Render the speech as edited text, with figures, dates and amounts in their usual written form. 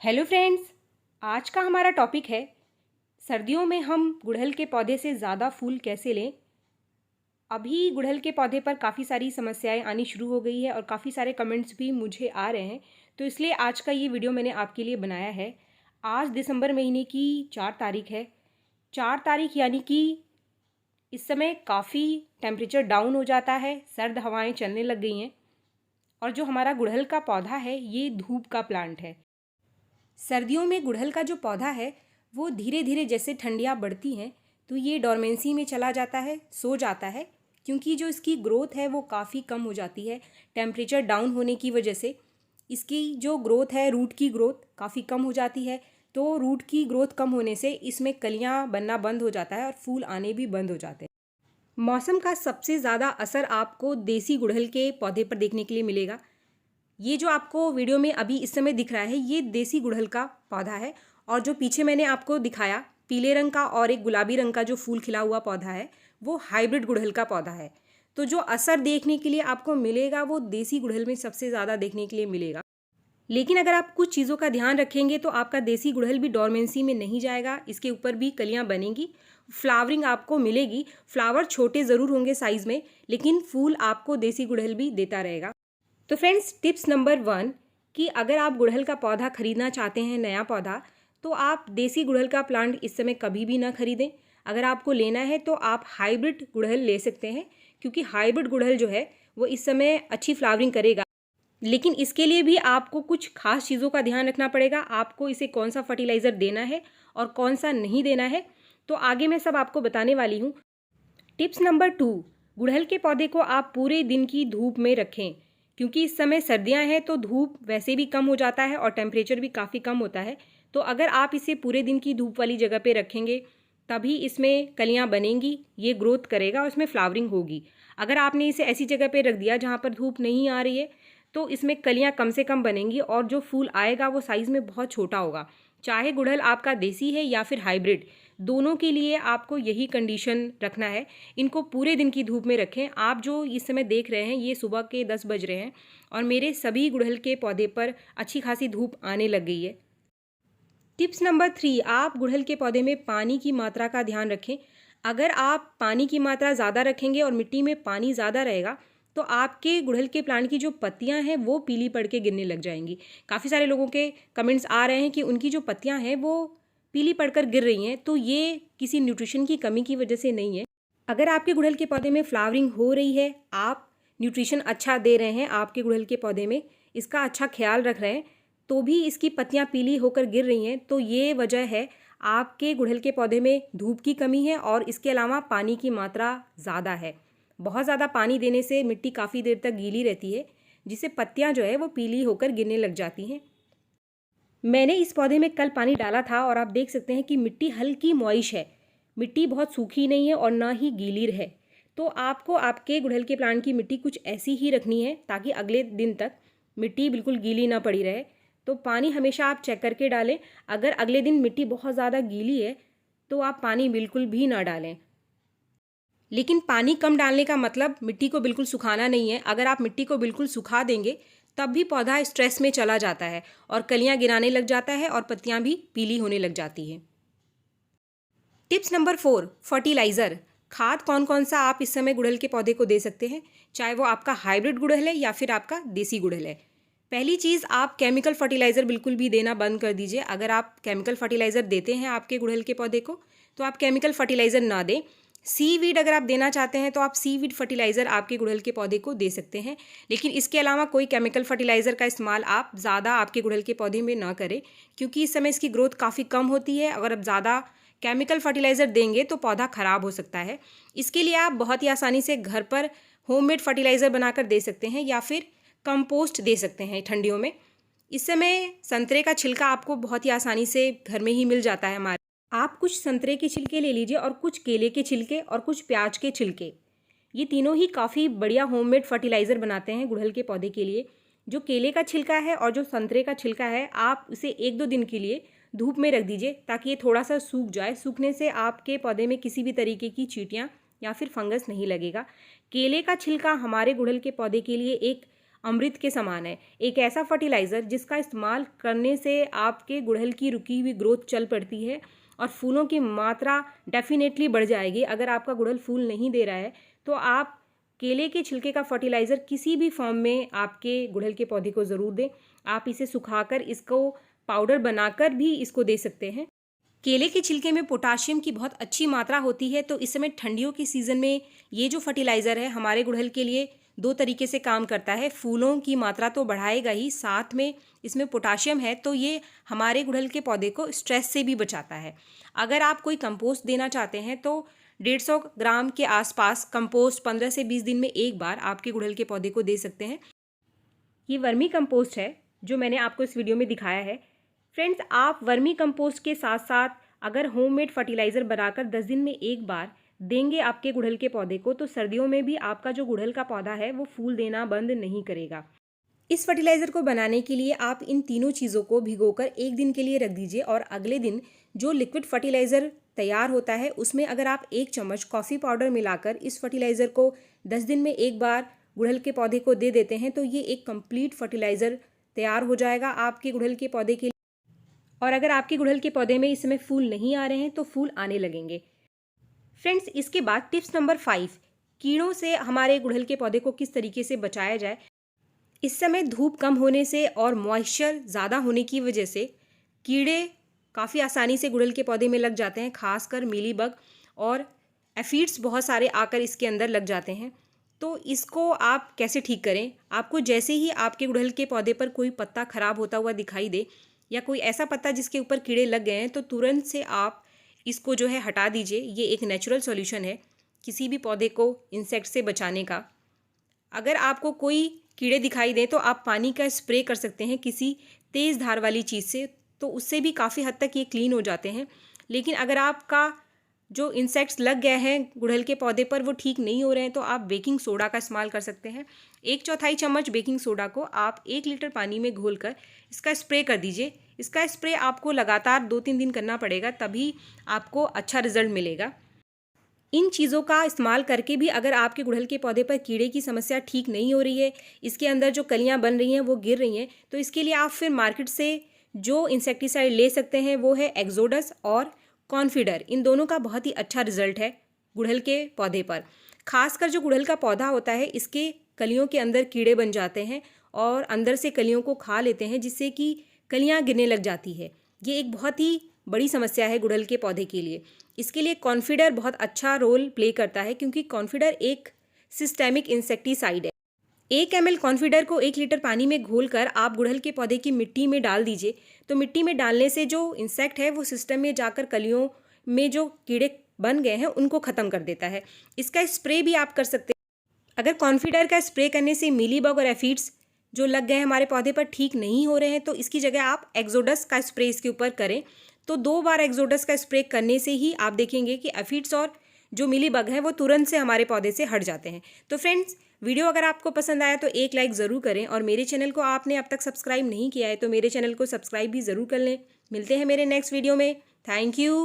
Hello friends, आज का हमारा टॉपिक है सर्दियों में हम गुड़हल के पौधे से ज़्यादा फूल कैसे लें। अभी गुड़हल के पौधे पर काफ़ी सारी समस्याएं आनी शुरू हो गई है और काफ़ी सारे कमेंट्स भी मुझे आ रहे हैं, तो इसलिए आज का ये वीडियो मैंने आपके लिए बनाया है। आज दिसंबर महीने की 4 तारीख है। 4 तारीख यानी कि इस समय काफ़ी टेम्परेचर डाउन हो जाता है, सर्द हवाएँ चलने लग गई हैं और जो हमारा गुड़हल का पौधा है ये धूप का प्लांट है। सर्दियों में गुड़हल का जो पौधा है वो धीरे धीरे जैसे ठंडियाँ बढ़ती हैं तो ये डोरमेंसी में चला जाता है, सो जाता है, क्योंकि जो इसकी ग्रोथ है वो काफ़ी कम हो जाती है टेम्परेचर डाउन होने की वजह से। इसकी जो ग्रोथ है, रूट की ग्रोथ काफ़ी कम हो जाती है, तो रूट की ग्रोथ कम होने से इसमें कलियाँ बनना बंद हो जाता है और फूल आने भी बंद हो जाते हैं। मौसम का सबसे ज़्यादा असर आपको देसी गुड़हल के पौधे पर देखने के लिए मिलेगा। ये जो आपको वीडियो में अभी इस समय दिख रहा है ये देसी गुड़हल का पौधा है, और जो पीछे मैंने आपको दिखाया पीले रंग का और एक गुलाबी रंग का जो फूल खिला हुआ पौधा है वो हाइब्रिड गुड़हल का पौधा है। तो जो असर देखने के लिए आपको मिलेगा वो देसी गुड़हल में सबसे ज़्यादा देखने के लिए मिलेगा। लेकिन अगर आप कुछ चीज़ों का ध्यान रखेंगे तो आपका देसी गुड़हल भी डोरमेंसी में नहीं जाएगा, इसके ऊपर भी कलियाँ बनेंगी, फ्लावरिंग आपको मिलेगी। फ्लावर छोटे ज़रूर होंगे साइज़ में, लेकिन फूल आपको देसी गुड़हल भी देता रहेगा। तो फ्रेंड्स, टिप्स नंबर 1 कि अगर आप गुड़हल का पौधा खरीदना चाहते हैं, नया पौधा, तो आप देसी गुड़हल का प्लांट इस समय कभी भी ना खरीदें। अगर आपको लेना है तो आप हाइब्रिड गुड़हल ले सकते हैं, क्योंकि हाइब्रिड गुड़हल जो है वो इस समय अच्छी फ्लावरिंग करेगा। लेकिन इसके लिए भी आपको कुछ खास चीज़ों का ध्यान रखना पड़ेगा। आपको इसे कौन सा फर्टिलाइज़र देना है और कौन सा नहीं देना है, तो आगे मैं सब आपको बताने वाली हूँ। टिप्स नंबर 2, गुड़हल के पौधे को आप पूरे दिन की धूप में रखें, क्योंकि इस समय सर्दियां हैं तो धूप वैसे भी कम हो जाता है और टेम्परेचर भी काफ़ी कम होता है। तो अगर आप इसे पूरे दिन की धूप वाली जगह पे रखेंगे तभी इसमें कलियां बनेंगी, ये ग्रोथ करेगा और इसमें फ्लावरिंग होगी। अगर आपने इसे ऐसी जगह पे रख दिया जहाँ पर धूप नहीं आ रही है तो इसमें कलियां कम से कम बनेंगी और जो फूल आएगा वो साइज़ में बहुत छोटा होगा। चाहे गुड़हल आपका देसी है या फिर हाइब्रिड, दोनों के लिए आपको यही कंडीशन रखना है। इनको पूरे दिन की धूप में रखें। आप जो इस समय देख रहे हैं ये सुबह के 10 बज रहे हैं और मेरे सभी गुड़हल के पौधे पर अच्छी खासी धूप आने लग गई है। टिप्स नंबर 3, आप गुड़हल के पौधे में पानी की मात्रा का ध्यान रखें। अगर आप पानी की मात्रा ज़्यादा रखेंगे और मिट्टी में पानी ज़्यादा रहेगा तो आपके गुड़हल के प्लांट की जो पत्तियां हैं वो पीली पड़ के गिरने लग जाएंगी। काफ़ी सारे लोगों के कमेंट्स आ रहे हैं कि उनकी जो पत्तियां हैं वो पीली पड़कर गिर रही हैं, तो ये किसी न्यूट्रिशन की कमी की वजह से नहीं है। अगर आपके गुड़हल के पौधे में फ्लावरिंग हो रही है, आप न्यूट्रिशन अच्छा दे रहे हैं आपके गुड़हल के पौधे में, इसका अच्छा ख्याल रख रहे हैं, तो भी इसकी पत्तियां पीली होकर गिर रही हैं, तो ये वजह है आपके गुड़हल के पौधे में धूप की कमी है और इसके अलावा पानी की मात्रा ज़्यादा है। बहुत ज़्यादा पानी देने से मिट्टी काफ़ी देर तक गीली रहती है, जिससे पत्तियां जो है वो पीली होकर गिरने लग जाती हैं। मैंने इस पौधे में कल पानी डाला था और आप देख सकते हैं कि मिट्टी हल्की मॉइश है, मिट्टी बहुत सूखी नहीं है और ना ही गीली है। तो आपको आपके गुड़हल के प्लांट की मिट्टी कुछ ऐसी ही रखनी है ताकि अगले दिन तक मिट्टी बिल्कुल गीली ना पड़ी रहे। तो पानी हमेशा आप चेक करके डालें। अगर अगले दिन मिट्टी बहुत ज़्यादा गीली है तो आप पानी बिल्कुल भी ना डालें। लेकिन पानी कम डालने का मतलब मिट्टी को बिल्कुल सुखाना नहीं है। अगर आप मिट्टी को बिल्कुल सुखा देंगे तब भी पौधा स्ट्रेस में चला जाता है और कलियां गिराने लग जाता है और पत्तियां भी पीली होने लग जाती हैं। Tips number 4, fertiliser. खाद कौन कौन सा आप इस समय गुड़हल के पौधे को दे सकते हैं, चाहे वो आपका हाइब्रिड गुड़हल है या फिर आपका देसी गुड़हल है। पहली चीज़, आप केमिकल फर्टिलाइज़र बिल्कुल भी देना बंद कर दीजिए। अगर आप केमिकल फर्टिलाइज़र देते हैं आपके गुड़हल के पौधे को तो आप केमिकल फर्टिलाइज़र ना दें। सीवीड अगर आप देना चाहते हैं तो आप सीवीड फर्टिलाइज़र आपके गुड़हल के पौधे को दे सकते हैं, लेकिन इसके अलावा कोई केमिकल फर्टिलाइज़र का इस्तेमाल आप ज़्यादा आपके गुड़हल के पौधे में ना करें, क्योंकि इस समय इसकी ग्रोथ काफ़ी कम होती है। अगर आप ज़्यादा केमिकल फर्टिलाइज़र देंगे तो पौधा ख़राब हो सकता है। इसके लिए आप बहुत ही आसानी से घर पर होममेड फर्टिलाइज़र बनाकर दे सकते हैं या फिर कंपोस्ट दे सकते हैं ठंडियों में। इस समय संतरे का छिलका आपको बहुत ही आसानी से घर में ही मिल जाता है हमारे। आप कुछ संतरे के छिलके ले लीजिए और कुछ केले के छिलके और कुछ प्याज के छिलके, ये तीनों ही काफ़ी बढ़िया होममेड फर्टिलाइज़र बनाते हैं गुड़हल के पौधे के लिए। जो केले का छिलका है और जो संतरे का छिलका है, आप इसे 1-2 दिन के लिए धूप में रख दीजिए ताकि ये थोड़ा सा सूख जाए। सूखने से आपके पौधे में किसी भी तरीके की चींटियाँ या फिर फंगस नहीं लगेगा। केले का छिलका हमारे गुड़हल के पौधे के लिए एक अमृत के समान है। एक ऐसा फर्टिलाइज़र जिसका इस्तेमाल करने से आपके गुड़हल की रुकी हुई ग्रोथ चल पड़ती है और फूलों की मात्रा डेफिनेटली बढ़ जाएगी। अगर आपका गुड़हल फूल नहीं दे रहा है तो आप केले के छिलके का फर्टिलाइज़र किसी भी फॉर्म में आपके गुड़हल के पौधे को ज़रूर दें। आप इसे सुखाकर इसको पाउडर बनाकर भी इसको दे सकते हैं। केले के छिलके में पोटाशियम की बहुत अच्छी मात्रा होती है, तो इस समय ठंडियों के सीज़न में ये जो फर्टिलाइज़र है हमारे गुड़हल के लिए 2 तरीके से काम करता है। फूलों की मात्रा तो बढ़ाएगा ही, साथ में इसमें पोटाशियम है तो ये हमारे गुड़हल के पौधे को स्ट्रेस से भी बचाता है। अगर आप कोई कंपोस्ट देना चाहते हैं तो 150 ग्राम के आसपास कंपोस्ट 15 से 20 दिन में एक बार आपके गुड़हल के पौधे को दे सकते हैं। ये वर्मी कंपोस्ट है जो मैंने आपको इस वीडियो में दिखाया है। फ्रेंड्स, आप वर्मी कंपोस्ट के साथ साथ अगर होममेड फर्टिलाइज़र बनाकर 10 दिन में एक बार देंगे आपके गुड़हल के पौधे को, तो सर्दियों में भी आपका जो गुड़हल का पौधा है वो फूल देना बंद नहीं करेगा। इस फर्टिलाइज़र को बनाने के लिए आप इन तीनों चीज़ों को भिगोकर 1 दिन के लिए रख दीजिए और अगले दिन जो लिक्विड फर्टिलाइज़र तैयार होता है उसमें अगर आप 1 चम्मच कॉफ़ी पाउडर मिलाकर इस फर्टिलाइज़र को 10 दिन में एक बार गुड़हल के पौधे को दे देते हैं तो ये एक कंप्लीट फर्टिलाइज़र तैयार हो जाएगा आपके गुड़हल के पौधे के लिए। और अगर आपके गुड़हल के पौधे में इस समय फूल नहीं आ रहे हैं तो फूल आने लगेंगे। फ्रेंड्स, इसके बाद टिप्स नंबर 5, कीड़ों से हमारे गुड़हल के पौधे को किस तरीके से बचाया जाए। इस समय धूप कम होने से और मॉइस्चर ज़्यादा होने की वजह से कीड़े काफ़ी आसानी से गुड़हल के पौधे में लग जाते हैं, खासकर मीलीबग और एफिड्स बहुत सारे आकर इसके अंदर लग जाते हैं। तो इसको आप कैसे ठीक करें? आपको जैसे ही आपके गुड़हल के पौधे पर कोई पत्ता खराब होता हुआ दिखाई दे या कोई ऐसा पत्ता जिसके ऊपर कीड़े लग गए हैं तो तुरंत से आप इसको जो है हटा दीजिए। ये एक नेचुरल सॉल्यूशन है किसी भी पौधे को इंसेक्ट से बचाने का। अगर आपको कोई कीड़े दिखाई दें तो आप पानी का स्प्रे कर सकते हैं किसी तेज़ धार वाली चीज़ से, तो उससे भी काफ़ी हद तक ये क्लीन हो जाते हैं। लेकिन अगर आपका जो इंसेक्ट्स लग गए हैं गुड़हल के पौधे पर वो ठीक नहीं हो रहे हैं तो आप बेकिंग सोडा का इस्तेमाल कर सकते हैं। 1/4 चम्मच बेकिंग सोडा को आप 1 लीटर पानी में घोलकर इसका स्प्रे कर दीजिए। इसका स्प्रे आपको लगातार 2-3 दिन करना पड़ेगा, तभी आपको अच्छा रिजल्ट मिलेगा। इन चीज़ों का इस्तेमाल करके भी अगर आपके गुड़हल के पौधे पर कीड़े की समस्या ठीक नहीं हो रही है, इसके अंदर जो कलियां बन रही हैं वो गिर रही हैं, तो इसके लिए आप फिर मार्केट से जो इंसेक्टिसाइड ले सकते हैं वो है एक्सोडस और कॉन्फिडर। इन दोनों का बहुत ही अच्छा रिजल्ट है गुड़हल के पौधे पर। खासकर जो गुड़हल का पौधा होता है इसके कलियों के अंदर कीड़े बन जाते हैं और अंदर से कलियों को खा लेते हैं, जिससे कि कलियां गिरने लग जाती है। ये एक बहुत ही बड़ी समस्या है गुड़हल के पौधे के लिए। इसके लिए कॉन्फिडर बहुत अच्छा रोल प्ले करता है क्योंकि कॉन्फिडर एक सिस्टेमिक इंसेक्टिसाइड है। 1 ml कॉन्फिडर को 1 लीटर पानी में घोलकर आप गुड़हल के पौधे की मिट्टी में डाल दीजिए। तो मिट्टी में डालने से जो इंसेक्ट है वो सिस्टम में जाकर कलियों में जो कीड़े बन गए हैं उनको ख़त्म कर देता है। इसका स्प्रे भी आप कर सकते हैं। अगर कॉन्फिडर का स्प्रे करने से मीलीबग और एफिड्स जो लग गए हमारे पौधे पर ठीक नहीं हो रहे हैं तो इसकी जगह आप एक्सोडस का स्प्रे इसके ऊपर करें। तो 2 बार एक्सोडस का स्प्रे करने से ही आप देखेंगे कि एफिड्स और जो मिलीबग है वो तुरंत से हमारे पौधे से हट जाते हैं। तो फ्रेंड्स, वीडियो अगर आपको पसंद आया तो एक लाइक ज़रूर करें और मेरे चैनल को आपने अब तक सब्सक्राइब नहीं किया है तो मेरे चैनल को सब्सक्राइब भी ज़रूर कर लें। मिलते हैं मेरे नेक्स्ट वीडियो में। Thank you.